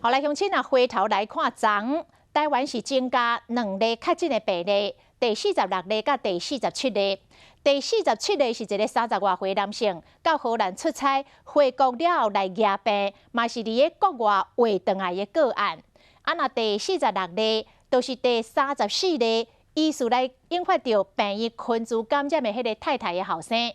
后来乡亲啊，回头来看，昨台湾是增加2例确诊的病例，第46例甲第47例。第47例是一个30外岁男性，到荷兰出差回国了后来验病，嘛是伫个国外回转来的个案。那第46例就是第34例，疑似来引发到病院群组感染的迄个太太的后生。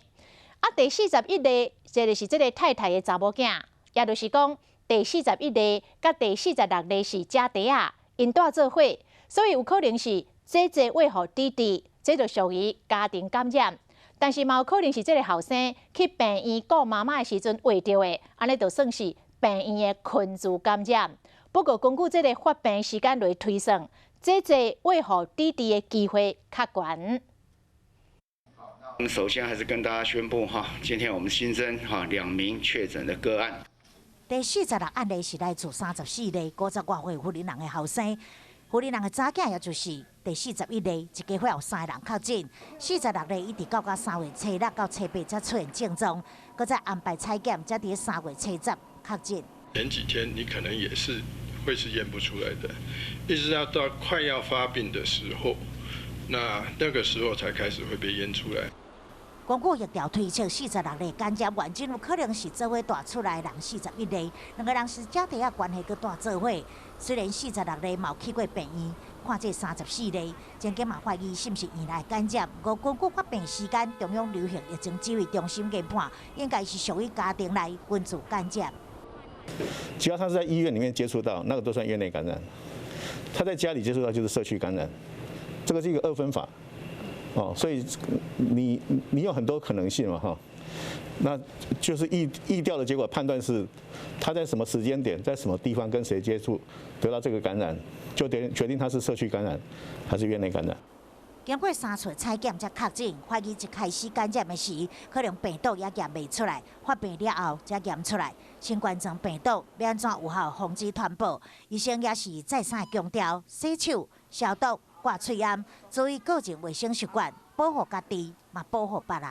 第41例，就是这个太太的查某囝，也就是讲第41例甲第46例是家弟仔，因带做伙，所以有可能是姐姐喂互弟弟，这就属于家庭感染。但是嘛有可能是这个后生去病院顾妈妈的时阵喂到的，安尼就算是病院的群组感染。不过根据这个发病时间来推算，姐姐喂互弟弟的机会较悬。首先还是跟大家宣布今天我们新增2名确诊的个案。第46案例是来自34例50外岁妇人人的后生，妇人人的查囝也就是第41例，一家伙有3个人确诊，46例一直到3月初6到初8才出现症状，搁再安排采检，才伫3月初10确诊。前几天你可能也是会是验不出来的，一直要到快要发病的时候，那个时候才开始会被验出来。根据疫调推测，46例感染源真有可能是做伙带出来的人41例，2个人是家弟仔关系搁带做伙。虽然46例冇去过病院，看这34例，检检嘛怀疑是不是院内感染。不过根据发病时间，中央流行疫情指挥中心研判，应该是属于家庭内群组感染。只要他是在医院里面接触到，那个都算院内感染；他在家里接触到就是社区感染，这个是一个2分法。所以你有很多可能性嘛，那就是疫调的结果判断是他在什么时间点，在什么地方跟谁接触得到这个感染，就决定他是社区感染还是院内感染。经过3次采检才确诊，怀疑一开始感染的时，可能病毒也验未出来，发病了后才验出来。新冠状病毒要安怎有效防止传播？医生也是再三强调：洗手、消毒、挂嘴烟，注意个人卫生习惯，保护家己，嘛保护别人。